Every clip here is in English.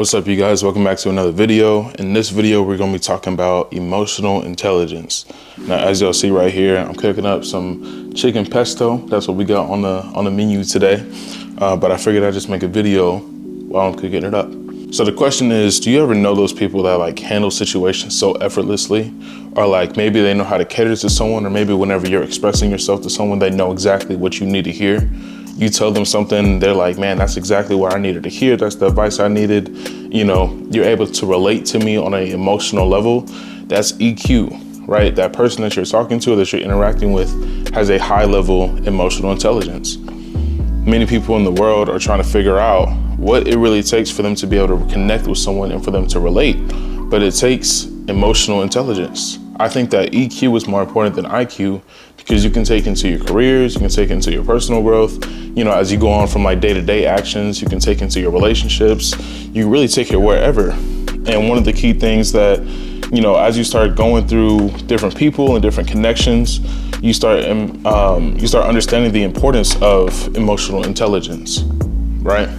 What's up, you guys? Welcome back to another video. In this video, we're going to be talking about emotional intelligence. Now, as y'all see right here, I'm cooking up some chicken pesto. That's what we got on the menu today. But I figured I'd just make a video while I'm cooking it up. So the question is, do you ever know those people that like handle situations so effortlessly? Or like maybe they know how to cater to someone, or maybe whenever you're expressing yourself to someone, they know exactly what you need to hear. You tell them something, they're like, man, that's exactly what I needed to hear. That's the advice I needed. You know, you're able to relate to me on an emotional level. That's EQ, right? That person that you're talking to, that you're interacting with, has a high level emotional intelligence. Many people in the world are trying to figure out what it really takes for them to be able to connect with someone and for them to relate. But it takes emotional intelligence. I think that EQ is more important than IQ because you can take into your careers, you can take into your personal growth. You know, as you go on from like day-to-day actions, you can take into your relationships. You really take it wherever. And one of the key things that, you know, as you start going through different people and different connections, you start understanding the importance of emotional intelligence, right?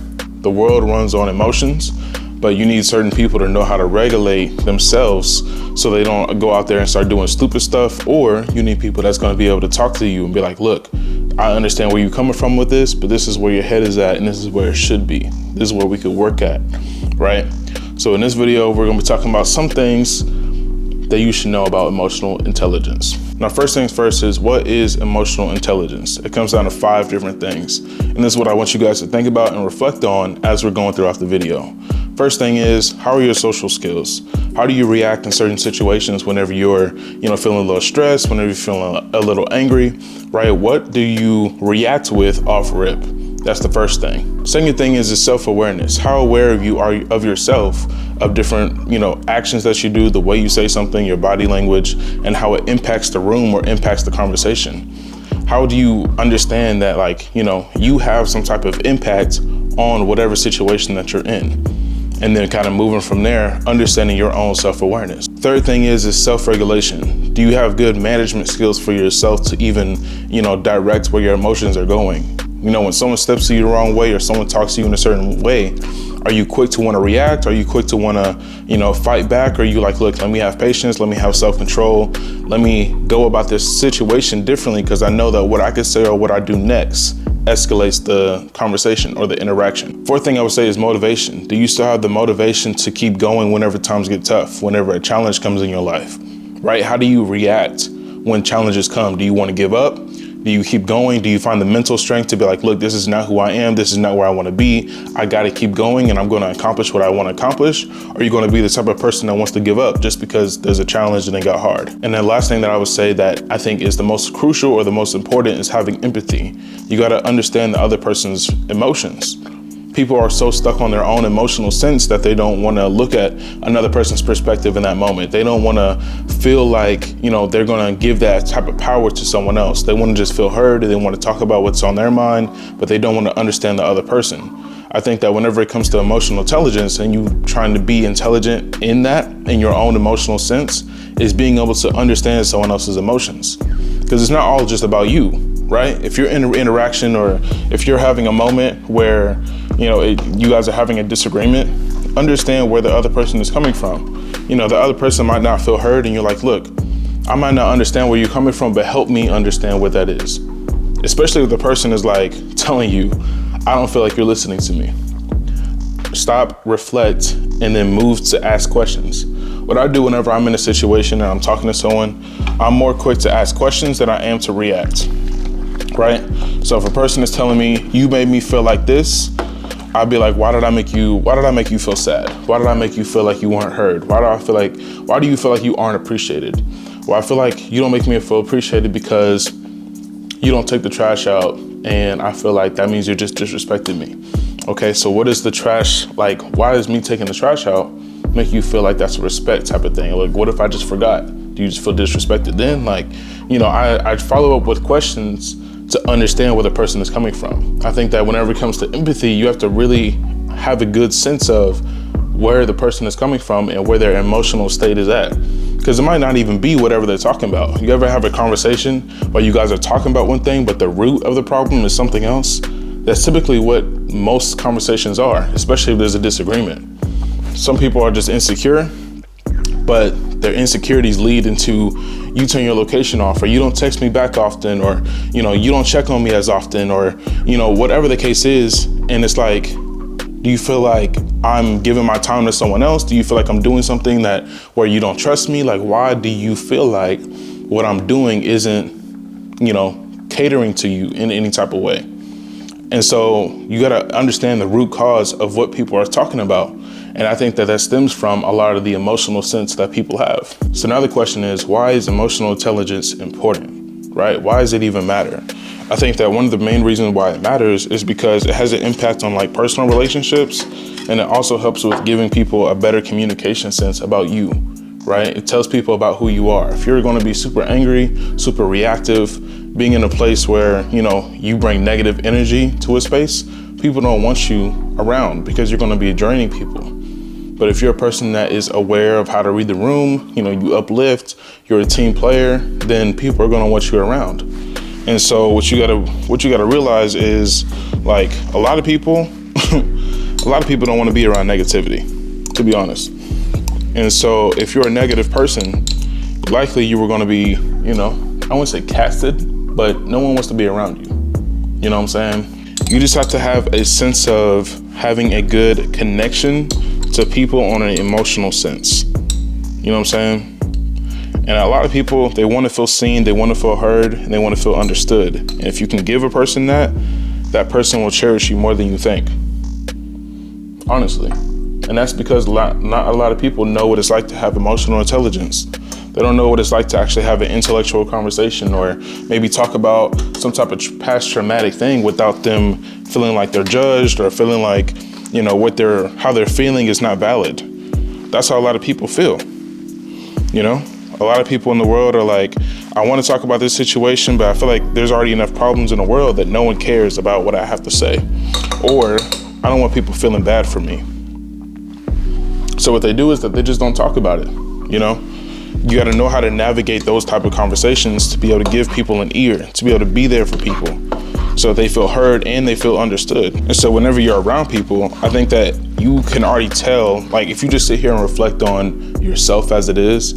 The world runs on emotions, but you need certain people to know how to regulate themselves so they don't go out there and start doing stupid stuff. Or you need people that's going to be able to talk to you and be like, look, I understand where you're coming from with this, but this is where your head is at and this is where it should be. This is where we could work at, right? So in this video, we're going to be talking about some things that you should know about emotional intelligence. Now, first things first is, what is emotional intelligence? It comes down to 5 different things. And this is what I want you guys to think about and reflect on as we're going throughout the video. First thing is, how are your social skills? How do you react in certain situations whenever you're, feeling a little stressed, whenever you're feeling a little angry, right? What do you react with off rip? That's the first thing. Second thing is self-awareness. How aware are you of yourself, of different, actions that you do, the way you say something, your body language, and how it impacts the room or impacts the conversation? How do you understand that, you have some type of impact on whatever situation that you're in? And then kind of moving from there, understanding your own self-awareness. Third thing is self-regulation. Do you have good management skills for yourself to even, direct where your emotions are going? When someone steps to you the wrong way or someone talks to you in a certain way, are you quick to want to react? Are you quick to want to, fight back? Or are you like, look, let me have patience, let me have self-control, let me go about this situation differently because I know that what I could say or what I do next escalates the conversation or the interaction. Fourth thing I would say is motivation. Do you still have the motivation to keep going whenever times get tough, whenever a challenge comes in your life, right? How do you react when challenges come? Do you want to give up? Do you keep going? Do you find the mental strength to be like, look, this is not who I am. This is not where I want to be. I got to keep going and I'm going to accomplish what I want to accomplish. Or are you going to be the type of person that wants to give up just because there's a challenge and it got hard? And then last thing that I would say that I think is the most crucial or the most important is having empathy. You got to understand the other person's emotions. People are so stuck on their own emotional sense that they don't want to look at another person's perspective in that moment. They don't want to feel like, they're going to give that type of power to someone else. They want to just feel heard. They want to talk about what's on their mind, but they don't want to understand the other person. I think that whenever it comes to emotional intelligence and you trying to be intelligent in that, in your own emotional sense, is being able to understand someone else's emotions. Because it's not all just about you, right? If you're in an interaction or if you're having a moment where, you guys are having a disagreement, understand where the other person is coming from. The other person might not feel heard and you're like, look, I might not understand where you're coming from, but help me understand what that is. Especially if the person is like telling you, I don't feel like you're listening to me. Stop, reflect, and then move to ask questions. What I do whenever I'm in a situation and I'm talking to someone, I'm more quick to ask questions than I am to react, right? So if a person is telling me, you made me feel like this, I'd be like, why did I make you feel sad? Why did I make you feel like you weren't heard? Why do you feel like you aren't appreciated? Well, I feel like you don't make me feel appreciated because you don't take the trash out, and I feel like that means you're just disrespecting me. Okay, so what is the trash, why is me taking the trash out make you feel like that's a respect type of thing? Like, what if I just forgot? Do you just feel disrespected then? I follow up with questions to understand where the person is coming from. I think that whenever it comes to empathy, you have to really have a good sense of where the person is coming from and where their emotional state is at. Because it might not even be whatever they're talking about. You ever have a conversation where you guys are talking about one thing, but the root of the problem is something else? That's typically what most conversations are, especially if there's a disagreement. some people are just insecure, but their insecurities lead into you turn your location off, or you don't text me back often, or, you know, you don't check on me as often, or, you know, whatever the case is. And it's like, do you feel like I'm giving my time to someone else? Do you feel like I'm doing something that where you don't trust me? Like, why do you feel like what I'm doing isn't, you know, catering to you in any type of way? And so you got to understand the root cause of what people are talking about. And I think that that stems from a lot of the emotional sense that people have. So now the question is, why is emotional intelligence important, right? Why does it even matter? I think that one of the main reasons why it matters is because it has an impact on like personal relationships, and it also helps with giving people a better communication sense about you, right? It tells people about who you are. If you're going to be super angry, super reactive, being in a place where, you know, you bring negative energy to a space, people don't want you around because you're going to be draining people. But if you're a person that is aware of how to read the room, you know, you uplift, you're a team player, then people are going to want you around. And so what you gotta realize is, like, a lot of people don't want to be around negativity, to be honest. And so if you're a negative person, likely you were going to be, you know, I wouldn't say casted, but no one wants to be around you. You know what I'm saying? You just have to have a sense of having a good connection to people on an emotional sense. You know what I'm saying? And a lot of people, they want to feel seen, they want to feel heard, and they want to feel understood. And if you can give a person that, that person will cherish you more than you think. Honestly. And that's because not a lot of people know what it's like to have emotional intelligence. They don't know what it's like to actually have an intellectual conversation, or maybe talk about some type of past traumatic thing without them feeling like they're judged, or feeling like, you know, how they're feeling is not valid. That's how a lot of people feel, you know? A lot of people in the world are like, I want to talk about this situation, but I feel like there's already enough problems in the world that no one cares about what I have to say. Or I don't want people feeling bad for me. So what they do is that they just don't talk about it, you know? You got to know how to navigate those type of conversations to be able to give people an ear, to be able to be there for people so they feel heard and they feel understood. And so whenever you're around people, I think that you can already tell, like, if you just sit here and reflect on yourself as it is,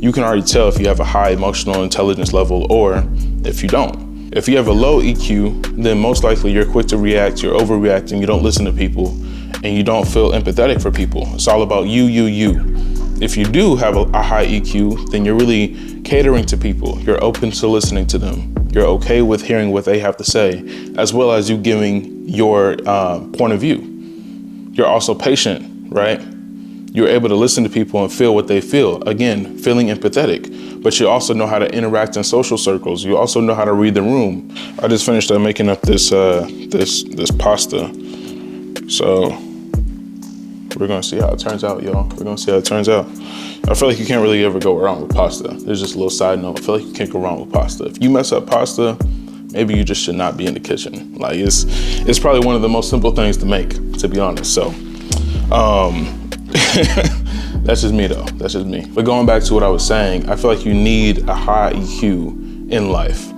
you can already tell if you have a high emotional intelligence level or if you don't. If you have a low EQ, then most likely you're quick to react, you're overreacting, you don't listen to people, and you don't feel empathetic for people. It's all about you. If you do have a high EQ, then you're really catering to people. You're open to listening to them. You're okay with hearing what they have to say, as well as you giving your point of view. You're also patient, right? You're able to listen to people and feel what they feel. Again, feeling empathetic, but you also know how to interact in social circles. You also know how to read the room. I just finished making up this pasta. So we're gonna see how it turns out, y'all. We're gonna see how it turns out. I feel like you can't really ever go wrong with pasta. There's just a little side note. I feel like you can't go wrong with pasta. If you mess up pasta, maybe you just should not be in the kitchen. Like, it's probably one of the most simple things to make, to be honest. So, that's just me though, that's just me. But going back to what I was saying, I feel like you need a high EQ in life.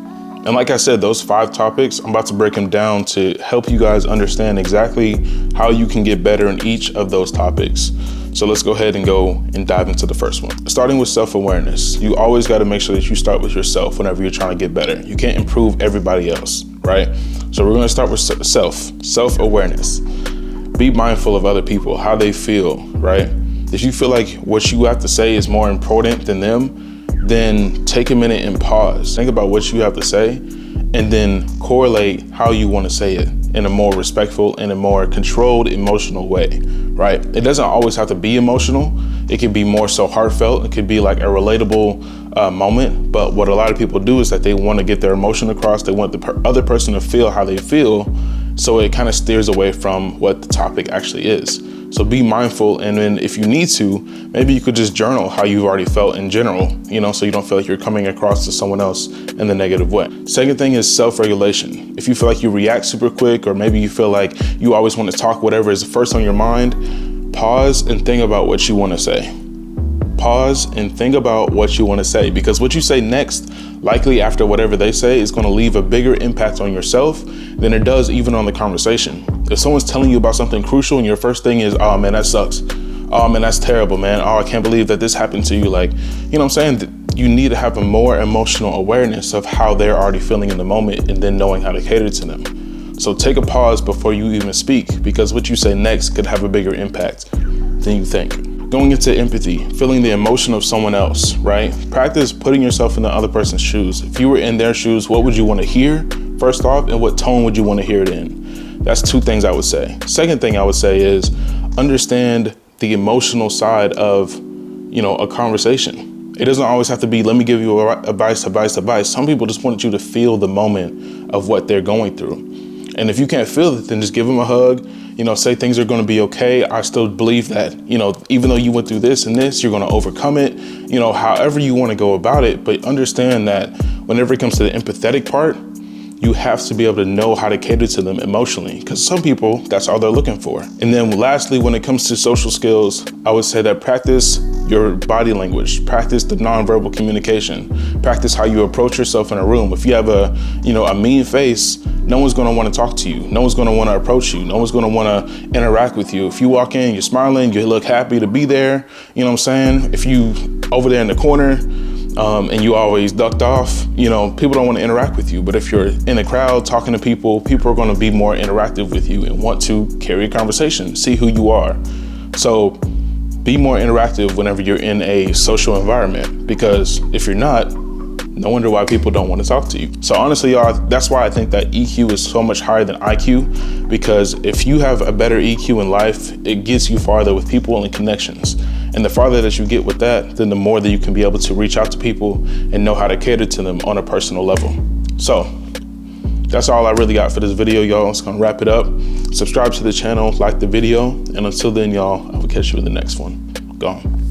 And like I said, those 5 topics, I'm about to break them down to help you guys understand exactly how you can get better in each of those topics. So let's go ahead and go and dive into the first one. Starting with self-awareness. You always got to make sure that you start with yourself whenever you're trying to get better. You can't improve everybody else, right? So we're going to start with self-awareness. Be mindful of other people, how they feel, right? If you feel like what you have to say is more important than them, then take a minute and pause. Think about what you have to say, and then correlate how you want to say it in a more respectful and a more controlled emotional way, right? It doesn't always have to be emotional. It can be more so heartfelt. It could be like a relatable moment. But what a lot of people do is that they want to get their emotion across. They want the other person to feel how they feel. So it kind of steers away from what the topic actually is. So be mindful, and then if you need to, maybe you could just journal how you've already felt in general, you know, so you don't feel like you're coming across to someone else in the negative way. Second thing is self-regulation. If you feel like you react super quick, or maybe you feel like you always want to talk whatever is first on your mind, pause and think about what you want to say. Pause and think about what you want to say, because what you say next, likely after whatever they say, is going to leave a bigger impact on yourself than it does even on the conversation. If someone's telling you about something crucial and your first thing is, oh man, that sucks. oh man, that's terrible, man. Oh, I can't believe that this happened to you. Like, you know what I'm saying? You need to have a more emotional awareness of how they're already feeling in the moment and then knowing how to cater to them. So take a pause before you even speak, because what you say next could have a bigger impact than you think. Going into empathy, feeling the emotion of someone else, right? Practice putting yourself in the other person's shoes. If you were in their shoes, what would you want to hear, first off, and what tone would you want to hear it in? That's two things I would say. Second thing I would say is understand the emotional side of, a conversation. It doesn't always have to be, let me give you advice. Some people just want you to feel the moment of what they're going through. And if you can't feel it, then just give them a hug, say things are going to be okay. I still believe that, even though you went through this and this, you're going to overcome it, however you want to go about it. But understand that whenever it comes to the empathetic part, you have to be able to know how to cater to them emotionally, because some people, that's all they're looking for. And then lastly, when it comes to social skills, I would say that practice your body language, practice the nonverbal communication, practice how you approach yourself in a room. If you have a mean face, no one's gonna wanna talk to you. No one's gonna wanna approach you. No one's gonna wanna interact with you. If you walk in, you're smiling, you look happy to be there, you know what I'm saying? If you over there in the corner, and you always ducked off, people don't want to interact with you. But if you're in a crowd talking to people, people are going to be more interactive with you and want to carry a conversation, see who you are. So be more interactive whenever you're in a social environment, because if you're not, no wonder why people don't want to talk to you. So honestly, y'all, that's why I think that EQ is so much higher than IQ, because if you have a better EQ in life, it gets you farther with people and connections. And the farther that you get with that, then the more that you can be able to reach out to people and know how to cater to them on a personal level. So that's all I really got for this video, y'all. I'm just gonna wrap it up. Subscribe to the channel, like the video, and until then, y'all, I will catch you in the next one. Gone.